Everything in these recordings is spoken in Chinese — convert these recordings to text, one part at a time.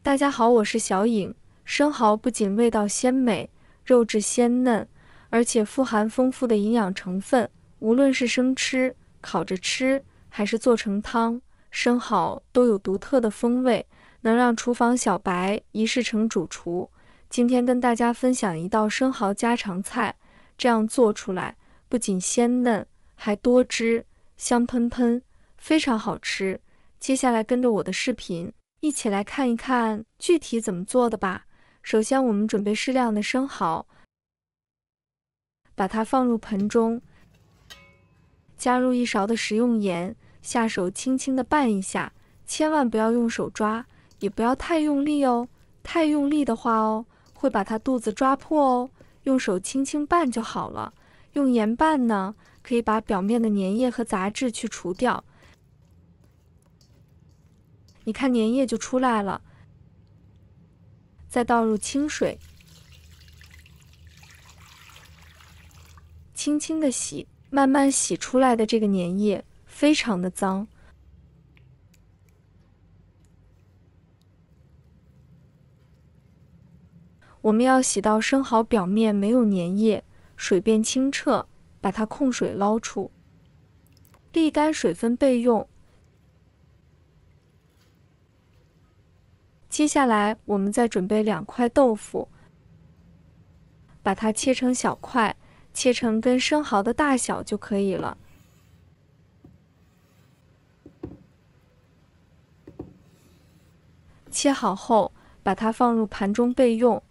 大家好，我是小颖。生蚝不仅味道鲜美，肉质鲜嫩，而且富含丰富的营养成分。无论是生吃、烤着吃，还是做成汤，生蚝都有独特的风味，能让厨房小白一试成主厨。今天跟大家分享一道生蚝家常菜，这样做出来不仅鲜嫩，还多汁、香喷喷，非常好吃。接下来跟着我的视频，一起来看一看具体怎么做的吧。首先我们准备适量的生蚝，把它放入盆中，加入1勺的食用盐，下手轻轻地拌一下，千万不要用手抓，也不要太用力哦，太用力的话会把它肚子抓破哦，用手轻轻拌就好了。用盐拌呢，可以把表面的粘液和杂质去除掉。你看粘液就出来了，再倒入清水，轻轻的洗，慢慢洗出来的这个粘液非常的脏。我们要洗到生蚝表面没有粘液，水变清澈，把它控水捞出，沥干水分备用。接下来我们再准备2块豆腐，把它切成小块，切成跟生蚝的大小就可以了。切好后，把它放入盘中备用。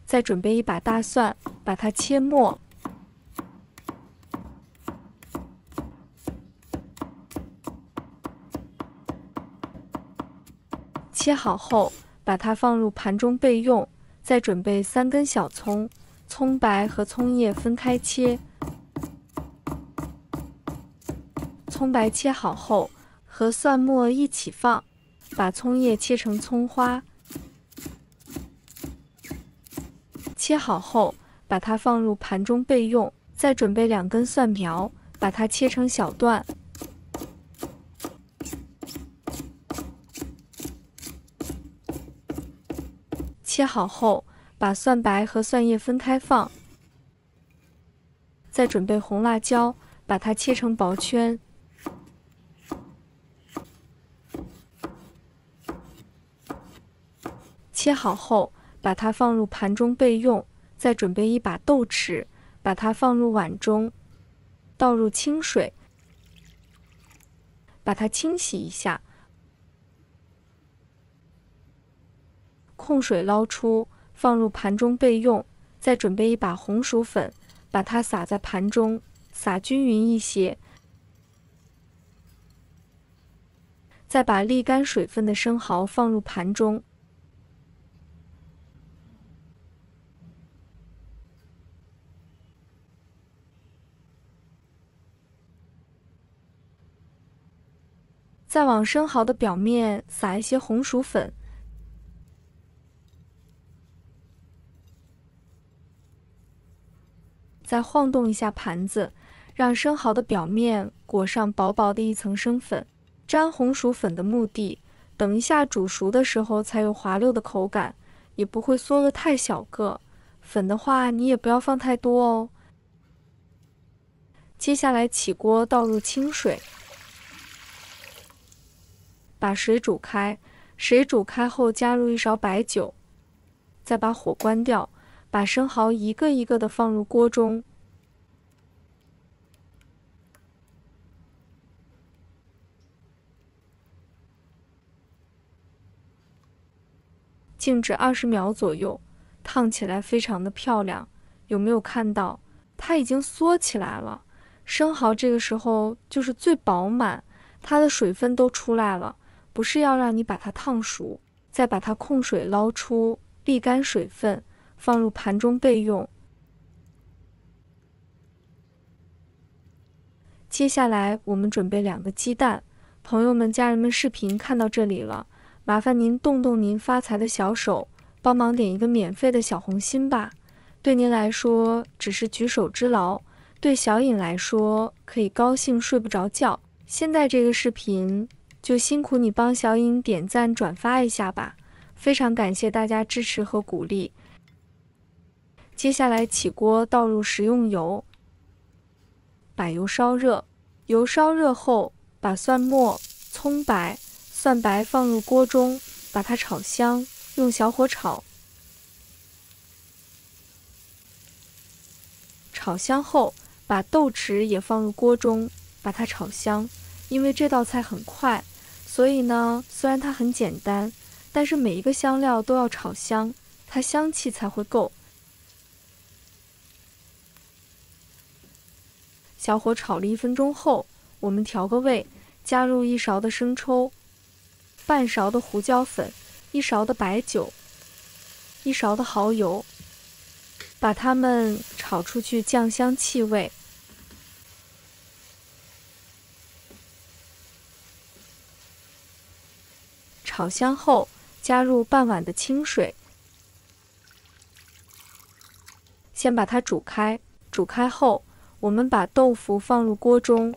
再准备1把大蒜，把它切末。切好后，把它放入盘中备用。再准备3根小葱，葱白和葱叶分开切。葱白切好后，和蒜末一起放，把葱叶切成葱花。切好后，把它放入盘中备用。再准备2根蒜苗，把它切成小段。切好后，把蒜白和蒜叶分开放。再准备红辣椒，把它切成薄圈。切好后，把它放入盘中备用。再准备1把豆豉，把它放入碗中，倒入清水，把它清洗一下，控水捞出，放入盘中备用。再准备1把红薯粉，把它撒在盘中，撒均匀一些。再把沥干水分的生蚝放入盘中。再往生蚝的表面撒一些红薯粉，再晃动一下盘子，让生蚝的表面裹上薄薄的一层生粉。沾红薯粉的目的，等一下煮熟的时候才有滑溜的口感，也不会缩得太小个。粉的话你也不要放太多哦。接下来起锅倒入清水，把水煮开，水煮开后加入1勺白酒，再把火关掉，把生蚝一个一个的放入锅中。静置20秒左右，烫起来非常的漂亮。有没有看到？它已经缩起来了。生蚝这个时候就是最饱满，它的水分都出来了。不是要让你把它烫熟，再把它控水捞出，沥干水分，放入盘中备用。接下来我们准备2个鸡蛋。朋友们、家人们，视频看到这里了，麻烦您动动您发财的小手，帮忙点一个免费的小红心吧。对您来说只是举手之劳，对小颖来说可以高兴睡不着觉。现在这个视频就辛苦你帮小颖点赞转发一下吧，非常感谢大家支持和鼓励。接下来起锅倒入食用油，把油烧热，油烧热后把蒜末、葱白、蒜白放入锅中，把它炒香，用小火炒。炒香后，把豆豉也放入锅中，把它炒香。因为这道菜很快，所以呢，虽然它很简单，但是每一个香料都要炒香，它香气才会够。小火炒了1分钟后，我们调个味，加入1勺的生抽，半勺的胡椒粉，1勺的白酒，1勺的蚝油，把它们炒出去酱香气味。炒香后，加入半碗的清水，先把它煮开。煮开后，我们把豆腐放入锅中，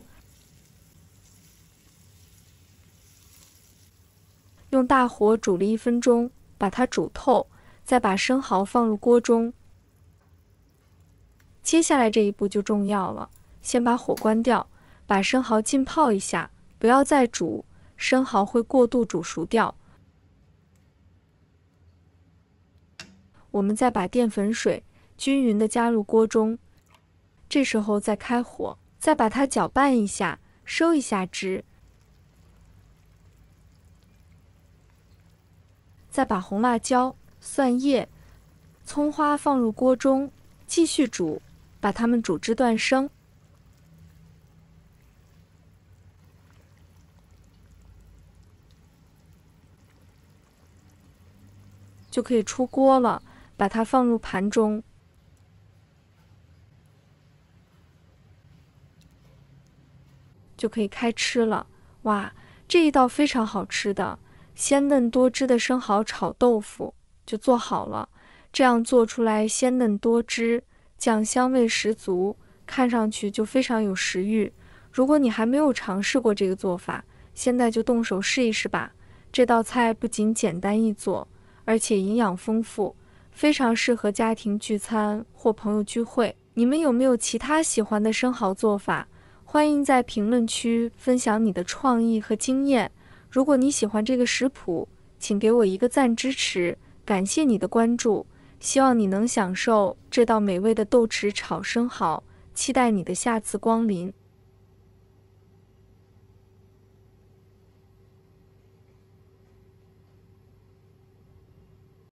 用大火煮了1分钟，把它煮透，再把生蚝放入锅中。接下来这一步就重要了，先把火关掉，把生蚝浸泡一下，不要再煮，生蚝会过度煮熟掉。我们再把淀粉水均匀地加入锅中，这时候再开火，再把它搅拌一下，收一下汁。再把红辣椒、蒜叶、葱花放入锅中，继续煮，把它们煮至断生。就可以出锅了，把它放入盘中。就可以开吃了。哇，这一道非常好吃的鲜嫩多汁的生蚝炒豆腐就做好了。这样做出来鲜嫩多汁，酱香味十足，看上去就非常有食欲。如果你还没有尝试过这个做法，现在就动手试一试吧。这道菜不仅简单易做，而且营养丰富，非常适合家庭聚餐或朋友聚会。你们有没有其他喜欢的生蚝做法？欢迎在评论区分享你的创意和经验。如果你喜欢这个食谱，请给我一个赞支持，感谢你的关注。希望你能享受这道美味的豆豉炒生蚝，期待你的下次光临。